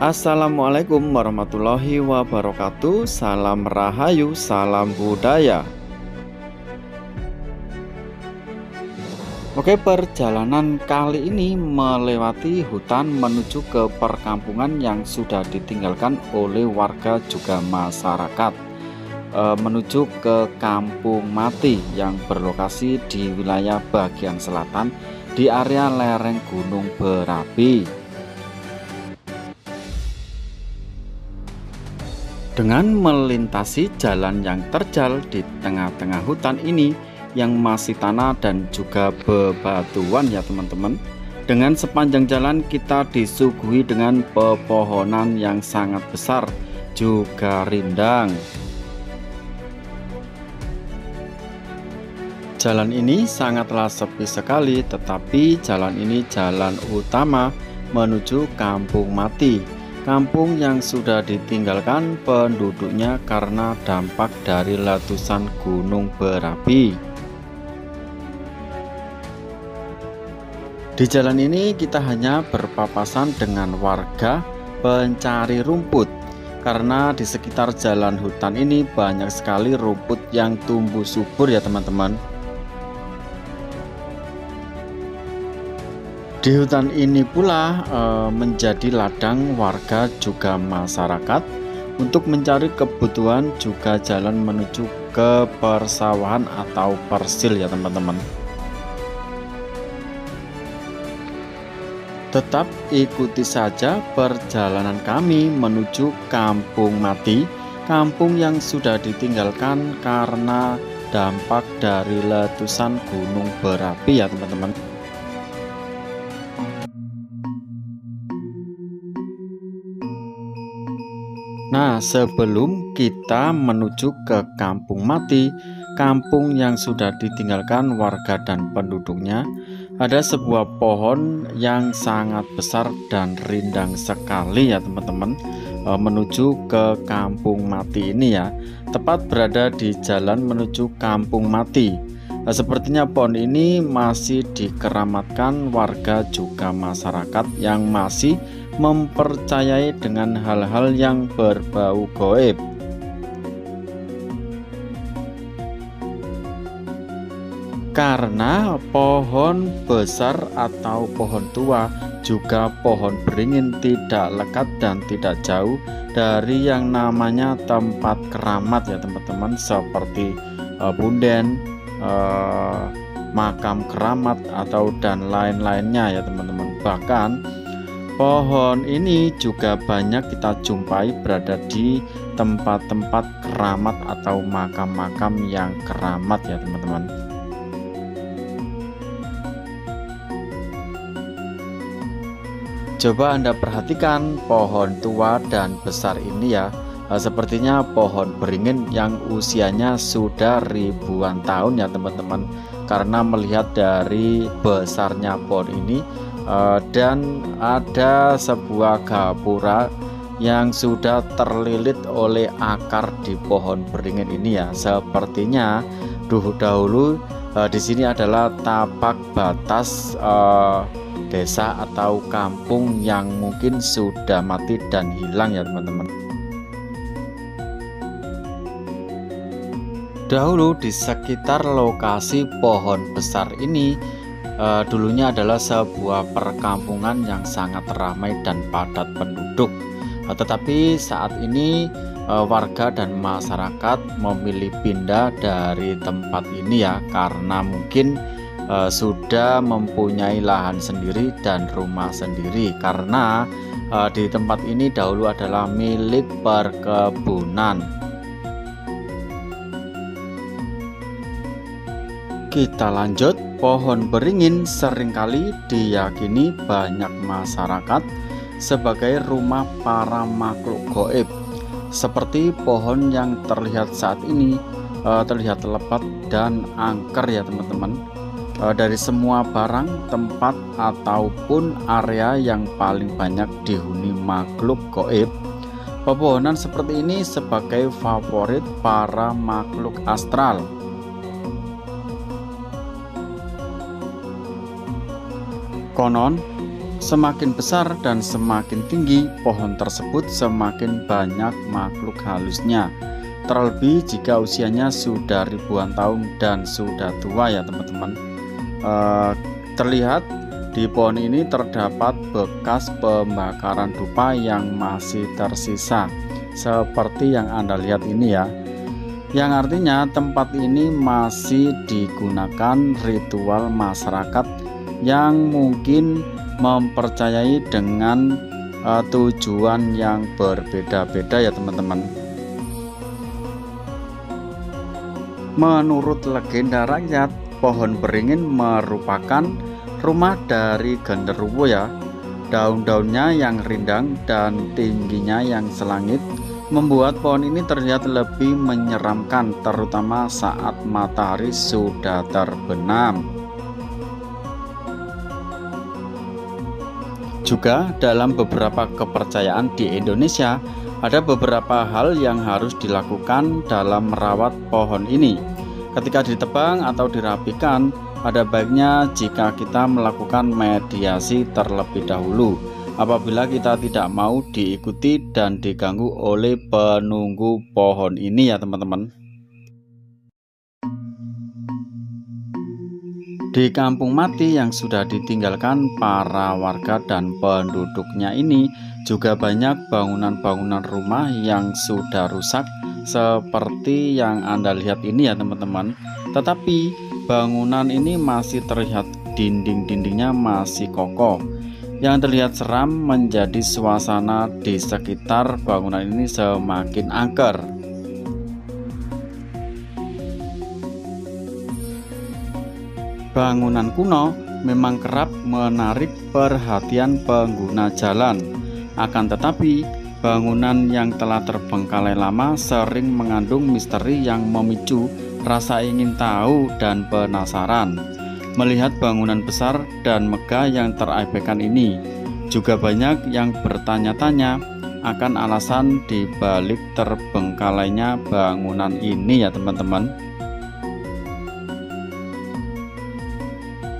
Assalamualaikum warahmatullahi wabarakatuh. Salam rahayu, salam budaya. Oke, perjalanan kali ini melewati hutan menuju ke perkampungan yang sudah ditinggalkan oleh warga juga masyarakat, menuju ke Kampung Mati yang berlokasi di wilayah bagian selatan di area lereng Gunung Berapi. Dengan melintasi jalan yang terjal di tengah-tengah hutan ini yang masih tanah dan juga bebatuan ya teman-teman. Dengan sepanjang jalan kita disuguhi dengan pepohonan yang sangat besar juga rindang. Jalan ini sangatlah sepi sekali, tetapi jalan ini jalan utama menuju Kampung Mati. Kampung yang sudah ditinggalkan penduduknya karena dampak dari letusan gunung berapi. Di jalan ini kita hanya berpapasan dengan warga pencari rumput, karena di sekitar jalan hutan ini banyak sekali rumput yang tumbuh subur ya teman-teman. Di hutan ini pula menjadi ladang warga juga masyarakat untuk mencari kebutuhan juga jalan menuju ke persawahan atau persil ya teman-teman. Tetap ikuti saja perjalanan kami menuju Kampung Mati, kampung yang sudah ditinggalkan karena dampak dari letusan gunung berapi ya teman-teman. Nah, sebelum kita menuju ke Kampung Mati, kampung yang sudah ditinggalkan warga dan penduduknya, ada sebuah pohon yang sangat besar dan rindang sekali ya teman-teman, menuju ke Kampung Mati ini ya, tepat berada di jalan menuju Kampung Mati. Sepertinya pohon ini masih dikeramatkan warga juga masyarakat yang masih mempercayai dengan hal-hal yang berbau gaib. Karena pohon besar atau pohon tua juga pohon beringin tidak lekat dan tidak jauh dari yang namanya tempat keramat ya teman-teman, seperti punden, makam keramat atau dan lain-lainnya ya teman-teman. Bahkan pohon ini juga banyak kita jumpai berada di tempat-tempat keramat atau makam-makam yang keramat ya teman-teman. Coba Anda perhatikan pohon tua dan besar ini ya. Sepertinya pohon beringin yang usianya sudah ribuan tahun ya teman-teman. Karena melihat dari besarnya pohon ini, dan ada sebuah gapura yang sudah terlilit oleh akar di pohon beringin ini ya. Sepertinya dahulu di sini adalah tapak batas desa atau kampung yang mungkin sudah mati dan hilang ya teman-teman. Dahulu di sekitar lokasi pohon besar ini dulunya adalah sebuah perkampungan yang sangat ramai dan padat penduduk. Tetapi saat ini warga dan masyarakat memilih pindah dari tempat ini ya, karena mungkin sudah mempunyai lahan sendiri dan rumah sendiri, karena di tempat ini dahulu adalah milik perkebunan. Kita lanjut. Pohon beringin seringkali diyakini banyak masyarakat sebagai rumah para makhluk gaib. Seperti pohon yang terlihat saat ini, terlihat lebat dan angker ya teman-teman. Dari semua barang, tempat ataupun area yang paling banyak dihuni makhluk gaib, pepohonan seperti ini sebagai favorit para makhluk astral. Konon Semakin besar dan semakin tinggi pohon tersebut, semakin banyak makhluk halusnya. Terlebih jika usianya sudah ribuan tahun dan sudah tua ya teman-teman. Terlihat di pohon ini terdapat bekas pembakaran dupa yang masih tersisa, seperti yang Anda lihat ini ya. Yang artinya tempat ini masih digunakan ritual masyarakat yang mungkin mempercayai dengan tujuan yang berbeda-beda ya teman-teman. Menurut legenda rakyat, pohon beringin merupakan rumah dari genderuwo ya. Daun-daunnya yang rindang dan tingginya yang selangit membuat pohon ini terlihat lebih menyeramkan, terutama saat matahari sudah terbenam. Juga dalam beberapa kepercayaan di Indonesia, ada beberapa hal yang harus dilakukan dalam merawat pohon ini. Ketika ditebang atau dirapikan, ada baiknya jika kita melakukan mediasi terlebih dahulu apabila kita tidak mau diikuti dan diganggu oleh penunggu pohon ini ya teman-teman. Di kampung mati yang sudah ditinggalkan para warga dan penduduknya ini juga banyak bangunan-bangunan rumah yang sudah rusak seperti yang Anda lihat ini ya teman-teman. Tetapi bangunan ini masih terlihat dinding-dindingnya masih kokoh. Yang terlihat seram menjadi suasana di sekitar bangunan ini semakin angker. Bangunan kuno memang kerap menarik perhatian pengguna jalan. Akan tetapi, bangunan yang telah terbengkalai lama sering mengandung misteri yang memicu rasa ingin tahu dan penasaran. Melihat bangunan besar dan megah yang terabaikan ini, juga banyak yang bertanya-tanya akan alasan di balik terbengkalainya bangunan ini ya teman-teman.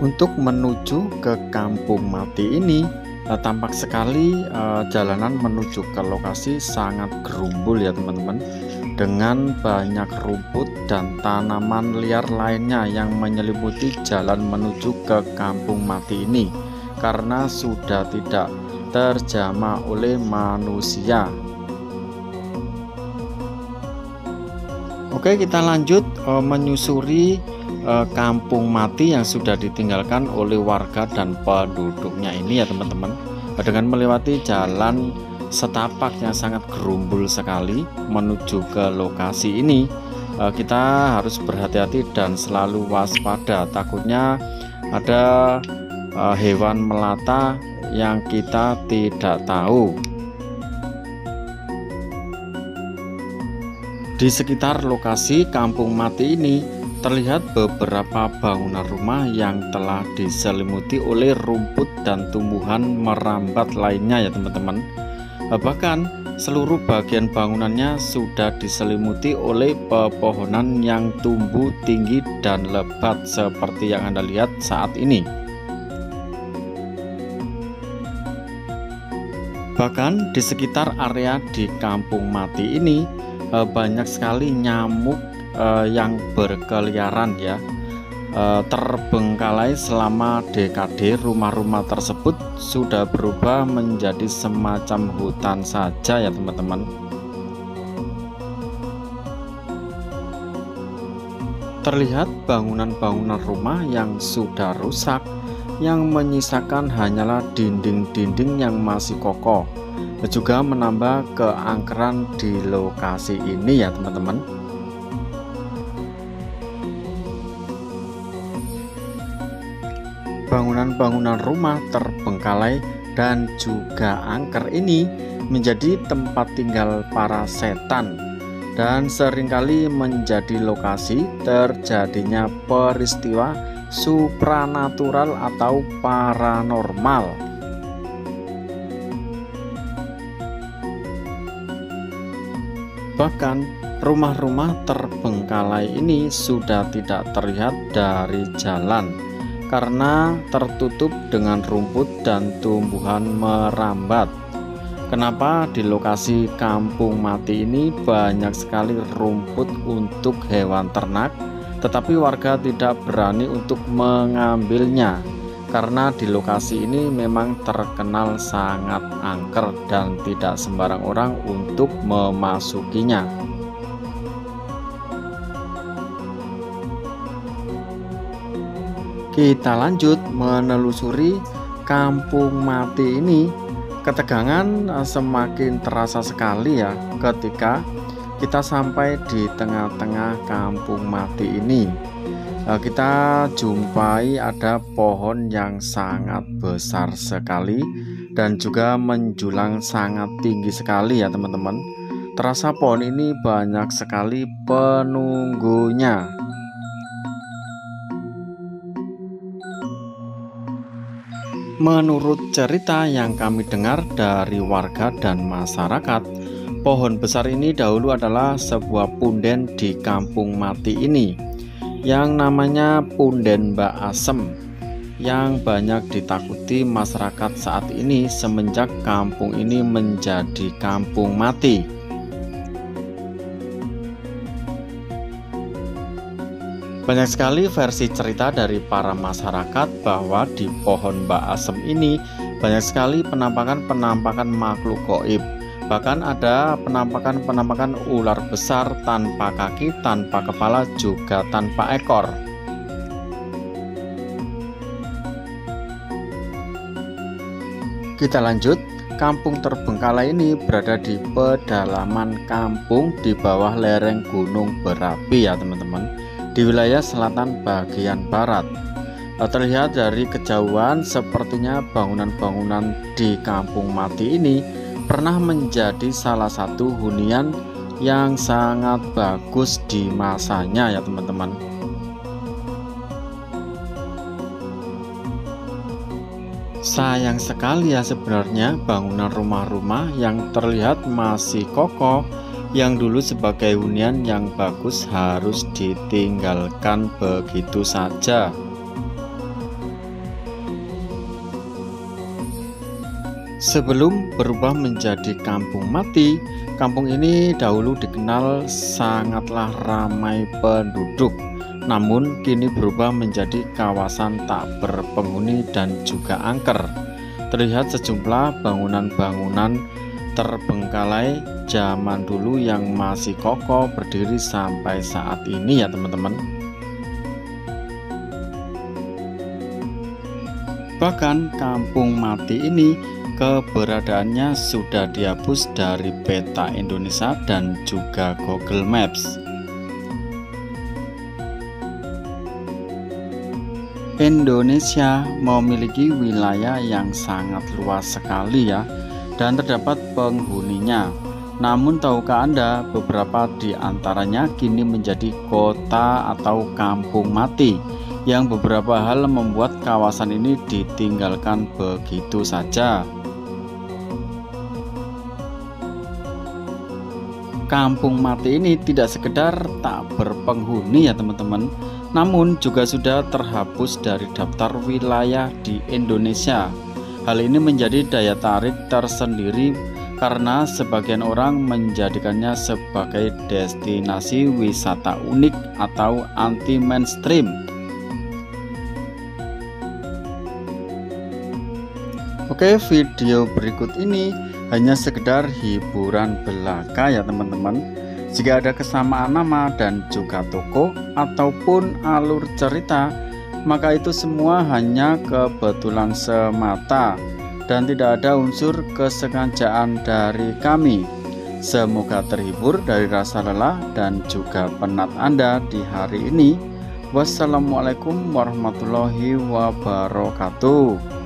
Untuk menuju ke kampung mati ini, tampak sekali jalanan menuju ke lokasi sangat gerumbul ya teman-teman, dengan banyak rumput dan tanaman liar lainnya yang menyelimuti jalan menuju ke kampung mati ini karena sudah tidak terjamah oleh manusia. Oke, kita lanjut menyusuri kampung mati yang sudah ditinggalkan oleh warga dan penduduknya ini ya teman-teman, dengan melewati jalan setapak yang sangat gerumbul sekali menuju ke lokasi ini. Kita harus berhati-hati dan selalu waspada, takutnya ada hewan melata yang kita tidak tahu. Di sekitar lokasi kampung mati ini terlihat beberapa bangunan rumah yang telah diselimuti oleh rumput dan tumbuhan merambat lainnya ya teman-teman. Bahkan seluruh bagian bangunannya sudah diselimuti oleh pepohonan yang tumbuh tinggi dan lebat seperti yang Anda lihat saat ini. Bahkan di sekitar area di kampung mati ini banyak sekali nyamuk yang berkeliaran ya, terbengkalai selama dekade. Rumah-rumah tersebut sudah berubah menjadi semacam hutan saja ya teman-teman. Terlihat bangunan-bangunan rumah yang sudah rusak, yang menyisakan hanyalah dinding-dinding yang masih kokoh. Juga menambah keangkeran di lokasi ini ya teman-teman. Bangunan-bangunan rumah terbengkalai dan juga angker ini menjadi tempat tinggal para setan dan seringkali menjadi lokasi terjadinya peristiwa supranatural atau paranormal. Bahkan rumah-rumah terbengkalai ini sudah tidak terlihat dari jalan karena tertutup dengan rumput dan tumbuhan merambat. Kenapa di lokasi kampung mati ini banyak sekali rumput untuk hewan ternak, tetapi warga tidak berani untuk mengambilnya karena di lokasi ini memang terkenal sangat angker dan tidak sembarang orang untuk memasukinya. Kita lanjut menelusuri kampung mati ini. Ketegangan semakin terasa sekali ya ketika kita sampai di tengah-tengah kampung mati ini. Kita jumpai ada pohon yang sangat besar sekali dan juga menjulang sangat tinggi sekali ya teman-teman. Terasa pohon ini banyak sekali penunggunya. Menurut cerita yang kami dengar dari warga dan masyarakat, pohon besar ini dahulu adalah sebuah punden di kampung mati ini yang namanya Punden Mbak Asem, yang banyak ditakuti masyarakat saat ini semenjak kampung ini menjadi kampung mati. Banyak sekali versi cerita dari para masyarakat bahwa di pohon Mbak Asem ini banyak sekali penampakan-penampakan makhluk gaib. Bahkan ada penampakan-penampakan ular besar tanpa kaki, tanpa kepala, juga tanpa ekor. Kita lanjut. Kampung terbengkalai ini berada di pedalaman kampung di bawah lereng gunung berapi ya teman-teman, di wilayah selatan bagian barat. Terlihat dari kejauhan sepertinya bangunan-bangunan di kampung mati ini pernah menjadi salah satu hunian yang sangat bagus di masanya ya teman-teman. Sayang sekali ya sebenarnya bangunan rumah-rumah yang terlihat masih kokoh, yang dulu sebagai hunian yang bagus harus ditinggalkan begitu saja. Sebelum berubah menjadi kampung mati, kampung ini dahulu dikenal sangatlah ramai penduduk. Namun kini berubah menjadi kawasan tak berpenghuni dan juga angker. Terlihat sejumlah bangunan-bangunan terbengkalai zaman dulu yang masih kokoh berdiri sampai saat ini ya teman-teman. Bahkan kampung mati ini keberadaannya sudah dihapus dari peta Indonesia dan juga Google Maps. Indonesia memiliki wilayah yang sangat luas sekali ya, dan terdapat penghuninya. Namun tahukah Anda beberapa di antaranya kini menjadi kota atau kampung mati, yang beberapa hal membuat kawasan ini ditinggalkan begitu saja. Kampung mati ini tidak sekedar tak berpenghuni ya teman-teman, namun juga sudah terhapus dari daftar wilayah di Indonesia. Hal ini menjadi daya tarik tersendiri karena sebagian orang menjadikannya sebagai destinasi wisata unik atau anti mainstream. Oke, video berikut ini hanya sekedar hiburan belaka ya teman-teman. Jika ada kesamaan nama dan juga toko ataupun alur cerita, maka itu semua hanya kebetulan semata dan tidak ada unsur kesengajaan dari kami. Semoga terhibur dari rasa lelah dan juga penat Anda di hari ini. Wassalamualaikum warahmatullahi wabarakatuh.